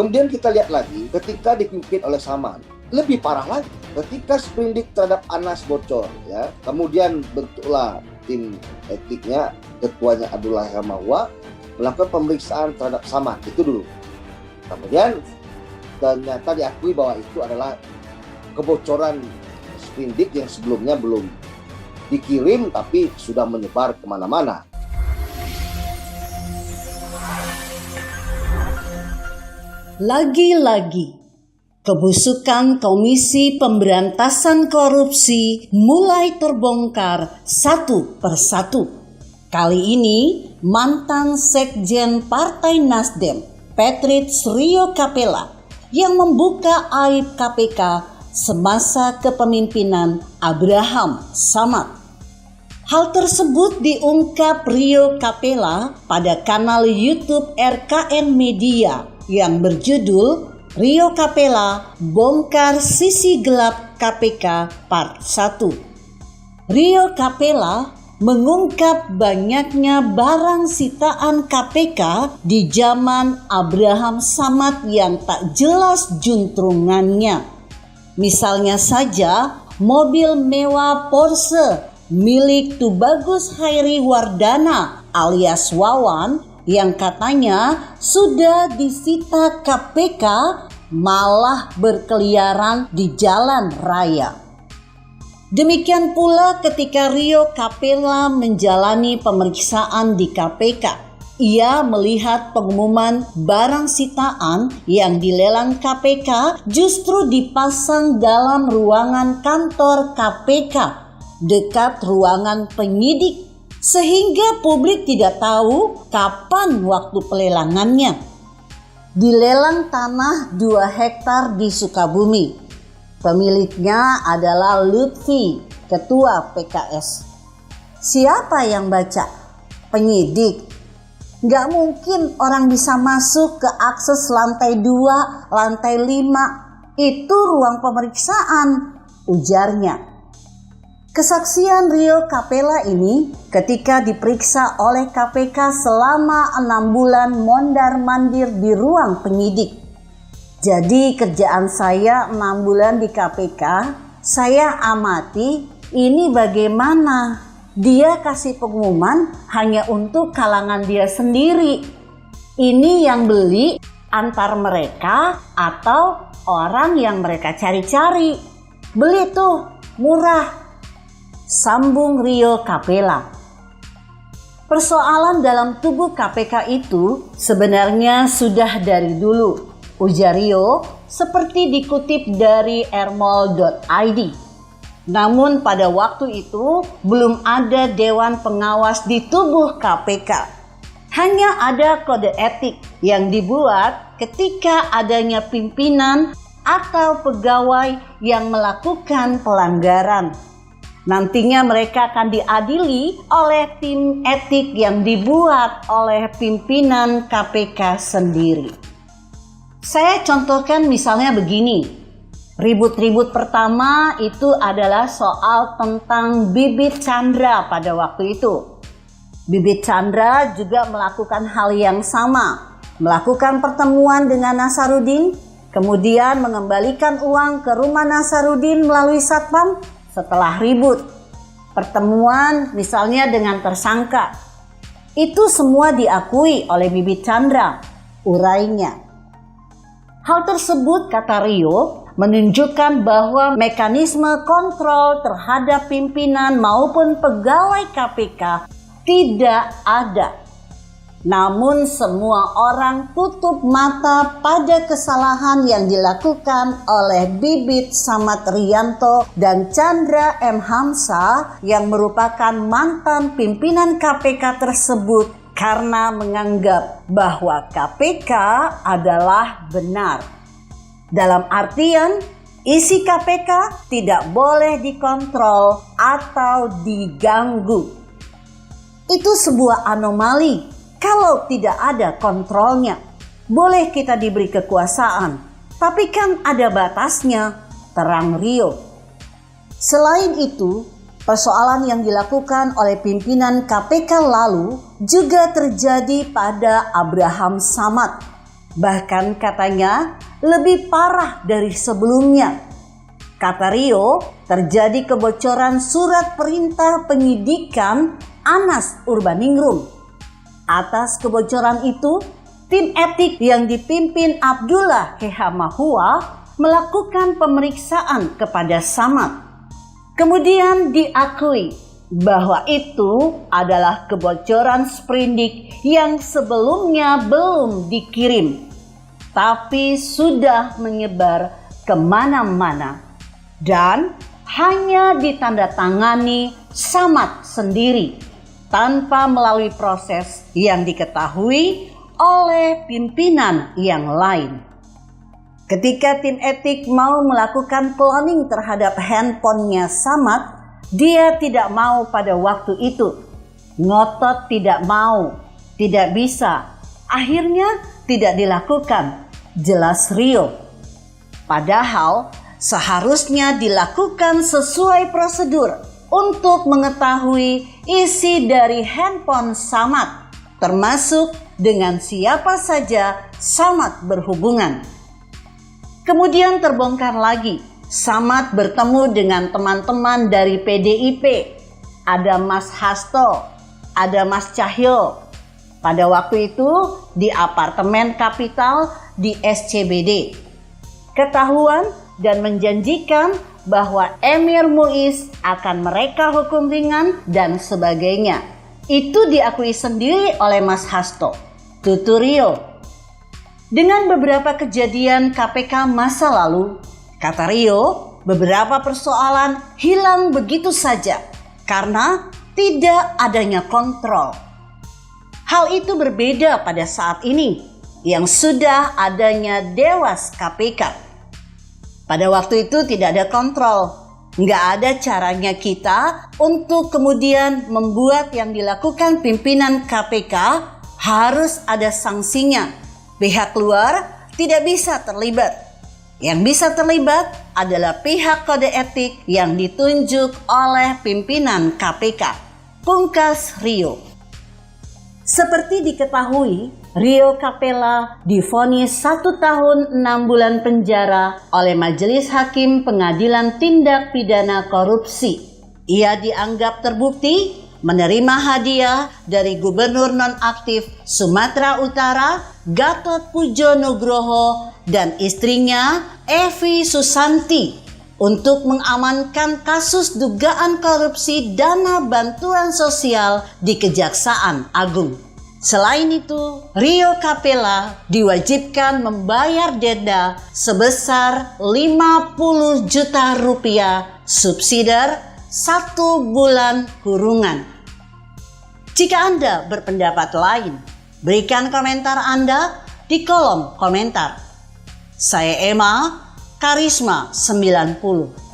Kemudian kita lihat lagi ketika dipimpin oleh Samad, lebih parah lagi ketika sprindik terhadap Anas bocor ya. Kemudian bentuklah tim etiknya, ketuanya Abdullah Hamawa melakukan pemeriksaan terhadap Samad itu dulu. Kemudian ternyata diakui bahwa itu adalah kebocoran sprindik yang sebelumnya belum dikirim tapi sudah menyebar kemana-mana. Lagi-lagi, kebusukan Komisi Pemberantasan Korupsi mulai terbongkar satu persatu. Kali ini, mantan Sekjen Partai Nasdem, Patrice Rio Capella, yang membuka aib KPK semasa kepemimpinan Abraham Samad. Hal tersebut diungkap Rio Capella pada kanal YouTube RKN Media yang berjudul Rio Capella Bongkar Sisi Gelap KPK Part 1. Rio Capella mengungkap banyaknya barang sitaan KPK di zaman Abraham Samad yang tak jelas juntrungannya. Misalnya saja mobil mewah Porsche milik Tubagus Hairi Wardana alias Wawan yang katanya sudah disita KPK malah berkeliaran di jalan raya. Demikian pula ketika Rio Capella menjalani pemeriksaan di KPK. Ia melihat pengumuman barang sitaan yang dilelang KPK justru dipasang dalam ruangan kantor KPK dekat ruangan penyidik, sehingga publik tidak tahu kapan waktu pelelangannya. Dilelang tanah 2 hektar di Sukabumi. Pemiliknya adalah Lutfi, ketua PKS. Siapa yang baca? Penyidik. Gak mungkin orang bisa masuk ke akses lantai 2, lantai 5. Itu ruang pemeriksaan, ujarnya. Kesaksian Rio Capella ini ketika diperiksa oleh KPK selama 6 bulan mondar-mandir di ruang penyidik. Jadi kerjaan saya 6 bulan di KPK, saya amati ini bagaimana dia kasih pengumuman hanya untuk kalangan dia sendiri. Ini yang beli antar mereka atau orang yang mereka cari-cari. Beli tuh, murah. Sambung Rio Capella. Persoalan dalam tubuh KPK itu sebenarnya sudah dari dulu, ujar Rio, seperti dikutip dari ermol.id. Namun pada waktu itu belum ada dewan pengawas di tubuh KPK. Hanya ada kode etik yang dibuat ketika adanya pimpinan atau pegawai yang melakukan pelanggaran. Nantinya mereka akan diadili oleh tim etik yang dibuat oleh pimpinan KPK sendiri. Saya contohkan misalnya begini. Ribut-ribut pertama itu adalah soal tentang Bibit Chandra pada waktu itu. Bibit Chandra juga melakukan hal yang sama. Melakukan pertemuan dengan Nasaruddin, kemudian mengembalikan uang ke rumah Nasaruddin melalui satpam setelah ribut. Pertemuan misalnya dengan tersangka. Itu semua diakui oleh Bibit Chandra, urainya. Hal tersebut, kata Rio, menunjukkan bahwa mekanisme kontrol terhadap pimpinan maupun pegawai KPK tidak ada. Namun semua orang tutup mata pada kesalahan yang dilakukan oleh Bibit Samad Rianto dan Chandra M. Hamzah yang merupakan mantan pimpinan KPK tersebut karena menganggap bahwa KPK adalah benar. Dalam artian, isi KPK tidak boleh dikontrol atau diganggu. Itu sebuah anomali. Kalau tidak ada kontrolnya, boleh kita diberi kekuasaan, tapi kan ada batasnya, terang Rio. Selain itu, persoalan yang dilakukan oleh pimpinan KPK lalu juga terjadi pada Abraham Samad. Bahkan katanya lebih parah dari sebelumnya. Kata Rio, terjadi kebocoran surat perintah penyidikan Anas Urbaningrum. Atas kebocoran itu, tim etik yang dipimpin Abdullah Kehamahua melakukan pemeriksaan kepada Samad. Kemudian diakui bahwa itu adalah kebocoran sprindik yang sebelumnya belum dikirim, tapi sudah menyebar kemana-mana dan hanya ditandatangani Samad sendiri tanpa melalui proses yang diketahui oleh pimpinan yang lain. Ketika tim etik mau melakukan cloning terhadap handphonenya Samad, dia tidak mau pada waktu itu. Ngotot tidak mau, tidak bisa. Akhirnya tidak dilakukan, jelas Rio. Padahal seharusnya dilakukan sesuai prosedur untuk mengetahui isi dari handphone Samad, termasuk dengan siapa saja Samad berhubungan. Kemudian terbongkar lagi, Samad bertemu dengan teman-teman dari PDIP. Ada Mas Hasto, ada Mas Cahyo. Pada waktu itu di apartemen Kapital di SCBD. Ketahuan dan menjanjikan bahwa Emir Muiz akan mereka hukum ringan dan sebagainya. Itu diakui sendiri oleh Mas Hasto. Tutu Rio. Dengan beberapa kejadian KPK masa lalu, kata Rio, beberapa persoalan hilang begitu saja karena tidak adanya kontrol. Hal itu berbeda pada saat ini yang sudah adanya Dewas KPK. Pada waktu itu tidak ada kontrol, nggak ada caranya kita untuk kemudian membuat yang dilakukan pimpinan KPK harus ada sanksinya. Pihak luar tidak bisa terlibat. Yang bisa terlibat adalah pihak kode etik yang ditunjuk oleh pimpinan KPK. Pungkas Rio. Seperti diketahui, Rio Capella divonis 1 tahun 6 bulan penjara oleh Majelis Hakim Pengadilan Tindak Pidana Korupsi. Ia dianggap terbukti menerima hadiah dari Gubernur nonaktif Sumatera Utara Gatot Pujo Nugroho dan istrinya Evi Susanti untuk mengamankan kasus dugaan korupsi dana bantuan sosial di Kejaksaan Agung. Selain itu, Rio Capella diwajibkan membayar denda sebesar 50 juta rupiah subsidiar 1 bulan kurungan. Jika Anda berpendapat lain, berikan komentar Anda di kolom komentar. Saya Emma, Karisma 90.